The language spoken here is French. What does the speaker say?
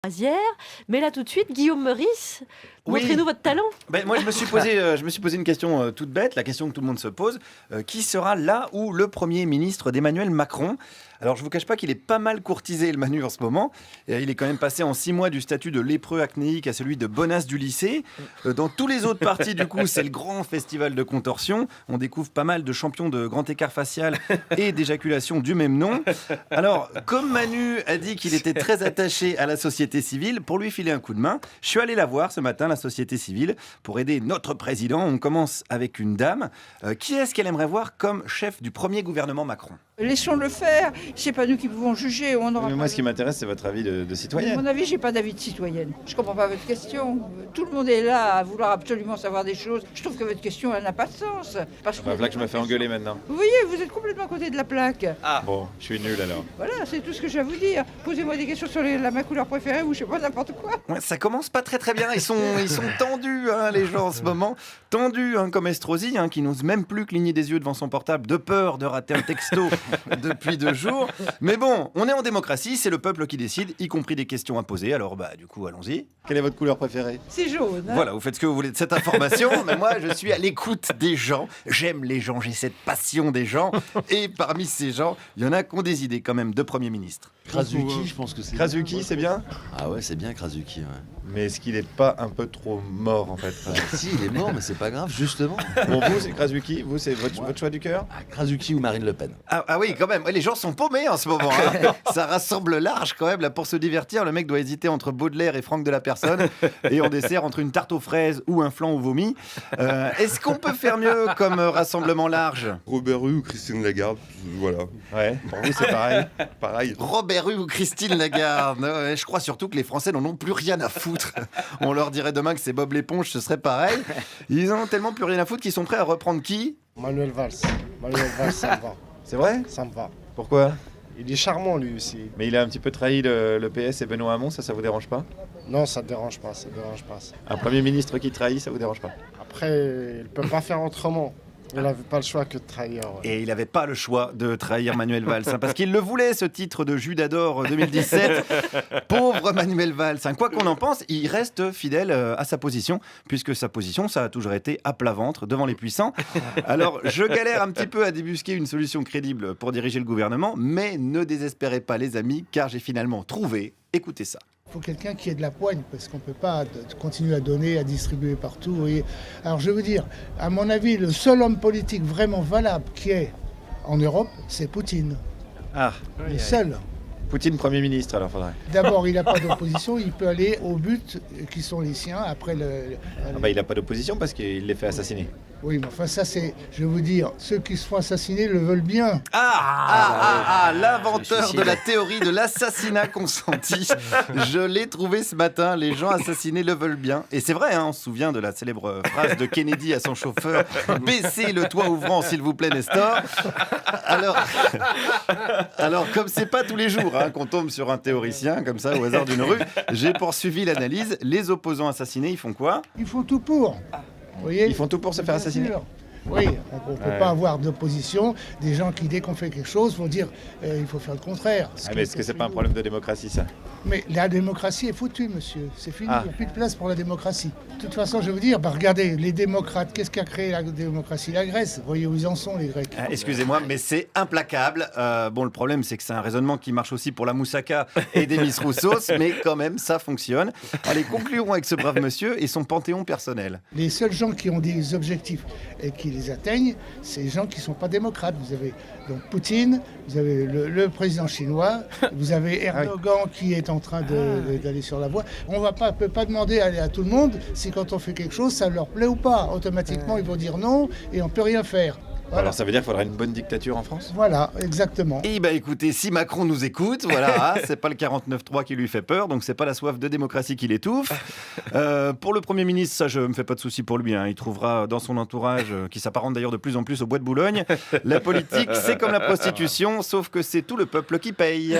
Croisière. Mais là, tout de suite, Guillaume Meurice, Oui. montrez-nous votre talent. Moi, je me suis posé une question toute bête, la question que tout le monde se pose. Qui sera là ou le Premier ministre d'Emmanuel Macron ? Alors, je ne vous cache pas qu'il est pas mal courtisé, le Manu, en ce moment. Il est quand même passé en 6 mois du statut de lépreux acnéique à celui de bonasse du lycée. Dans tous les autres partis, du coup, c'est le grand festival de contorsion. On découvre pas mal de champions de grand écart facial et d'éjaculation du même nom. Alors, comme Manu a dit qu'il était très attaché à la société civile, pour lui filer un coup de main, je suis allé la voir ce matin, la société civile, pour aider notre président. On commence avec une dame. Qui est-ce qu'elle aimerait voir comme chef du premier gouvernement Macron ? Laissons-le faire, c'est pas nous qui pouvons juger. On aura Mais pas moi, ce qui m'intéresse, c'est votre avis de À citoyenne. mon avis, j'ai pas d'avis de citoyenne. Je comprends pas votre question. Tout le monde est là à vouloir absolument savoir des choses. Je trouve que votre question, elle n'a pas de sens. Parce Enfin, voilà que je me fais engueuler maintenant. Vous voyez, vous êtes complètement à côté de la plaque. Bon, je suis nul alors. Voilà, c'est tout ce que j'ai à vous dire. Posez-moi des questions sur ma couleur préférée ou je sais pas, n'importe quoi. Ouais, ça commence pas très bien. Ils sont tendus, hein, les gens, en ce moment. Tendus, hein, comme Estrosi, hein, qui n'ose même plus cligner des yeux devant son portable de peur de rater un texto depuis 2 jours. Mais bon, on est en démocratie, c'est le peuple qui décide, y compris des questions à poser. Alors, du coup, allons-y. Quelle est votre couleur préférée? C'est jaune. Hein. Voilà, vous faites ce que vous voulez de cette information, mais moi, je suis à l'écoute des gens. J'aime les gens, j'ai cette passion des gens. Et parmi ces gens, il y en a qui ont des idées quand même de Premier ministre. Krasuki, je pense que c'est. Krasuki, c'est bien? Ah ouais, c'est bien Krasuki. Ouais. Mais est-ce qu'il n'est pas un peu trop mort en fait? Si, il est mort, mais c'est pas grave, justement. Pour vous, c'est Krasuki? Vous, c'est votre choix du cœur? Ah, Krasuki ou Marine Le Pen. Ah oui, quand même. Ouais, les gens sont paumés en ce moment. Hein. Ça rassemble large quand même. Là, pour se divertir, le mec doit hésiter entre Baudelaire et Franck de la Personne. Et en dessert, entre une tarte aux fraises ou un flan au vomi. Est-ce qu'on peut faire mieux comme rassemblement large? Robert Hue ou Christine Lagarde, voilà. Ouais, pour vous, c'est pareil. Pareil. Robert Hue ou Christine Lagarde. Ouais, je crois surtout que les Français n'en ont plus rien à foutre. On leur dirait demain que c'est Bob l'éponge, ce serait pareil. Ils en ont tellement plus rien à foutre qu'ils sont prêts à reprendre qui? Manuel Valls. Manuel Valls, ça me va. C'est vrai? Ça me va. Pourquoi? Il est charmant lui aussi. Mais il a un petit peu trahi le PS et Benoît Hamon, ça vous dérange pas? Non, ça ne dérange pas, ça dérange pas. Un Premier ministre qui trahit, ça vous dérange pas? Après, il ne peut pas faire autrement. Il n'avait pas le choix que de trahir. Ouais. Et il n'avait pas le choix de trahir Manuel Valls, hein, parce qu'il le voulait, ce titre de Judas d'or 2017. Pauvre Manuel Valls. Hein. Quoi qu'on en pense, il reste fidèle à sa position, puisque sa position, ça a toujours été à plat ventre, devant les puissants. Alors, je galère un petit peu à débusquer une solution crédible pour diriger le gouvernement, mais ne désespérez pas, les amis, car j'ai finalement trouvé, écoutez ça. Il faut quelqu'un qui ait de la poigne, parce qu'on ne peut pas continuer à donner, à distribuer partout. Et alors je veux dire, à mon avis, le seul homme politique vraiment valable qui est en Europe, c'est Poutine. Ah, Le seul. Poutine Premier ministre, alors faudrait. D'abord, il n'a pas d'opposition, il peut aller au but qui sont les siens. Après, Il n'a pas d'opposition parce qu'il les fait assassiner. oui, mais enfin ça c'est, je vais vous dire, ceux qui se font assassiner le veulent bien. L'inventeur de la théorie de l'assassinat consenti. Je l'ai trouvé ce matin, les gens assassinés le veulent bien. Et c'est vrai, hein, on se souvient de la célèbre phrase de Kennedy à son chauffeur, baissez le toit ouvrant s'il vous plaît, Nestor. Alors comme c'est pas tous les jours hein, qu'on tombe sur un théoricien comme ça au hasard d'une rue, j'ai poursuivi l'analyse. Les opposants assassinés, ils font quoi? Ils font tout pour. Vous voyez. Ils font tout pour se faire Bien assassiner. sûr. Oui, on ne peut pas avoir d'opposition. Des gens qui, dès qu'on fait quelque chose, vont dire il faut faire le contraire. Mais est-ce que c'est pas un problème de démocratie, ça? Mais la démocratie est foutue, monsieur. C'est fini, Ah. il n'y a plus de place pour la démocratie. De toute façon, je vais vous dire, regardez, les démocrates, qu'est-ce qui a créé la démocratie? La Grèce. Vous voyez où ils en sont, les Grecs. Excusez-moi, mais c'est implacable. Le problème, c'est que c'est un raisonnement qui marche aussi pour la moussaka et Demis Roussos, mais quand même, ça fonctionne. Allez, conclurons avec ce brave monsieur et son panthéon personnel. Les seuls gens qui ont des objectifs et qui les atteignent, c'est les gens qui ne sont pas démocrates. Vous avez donc Poutine, vous avez le président chinois, vous avez Erdogan qui est en train d'aller sur la voie. On ne peut pas demander à tout le monde si quand on fait quelque chose, ça leur plaît ou pas. Automatiquement, ils vont dire non et on ne peut rien faire. Voilà. Alors ça veut dire qu'il faudrait une bonne dictature en France? Voilà, exactement. Et écoutez, si Macron nous écoute, voilà, c'est pas le 49-3 qui lui fait peur, donc c'est pas la soif de démocratie qui l'étouffe. Pour le Premier ministre, ça je me fais pas de soucis pour lui, hein. Il trouvera dans son entourage, qui s'apparente d'ailleurs de plus en plus au bois de Boulogne, la politique c'est comme la prostitution, sauf que c'est tout le peuple qui paye.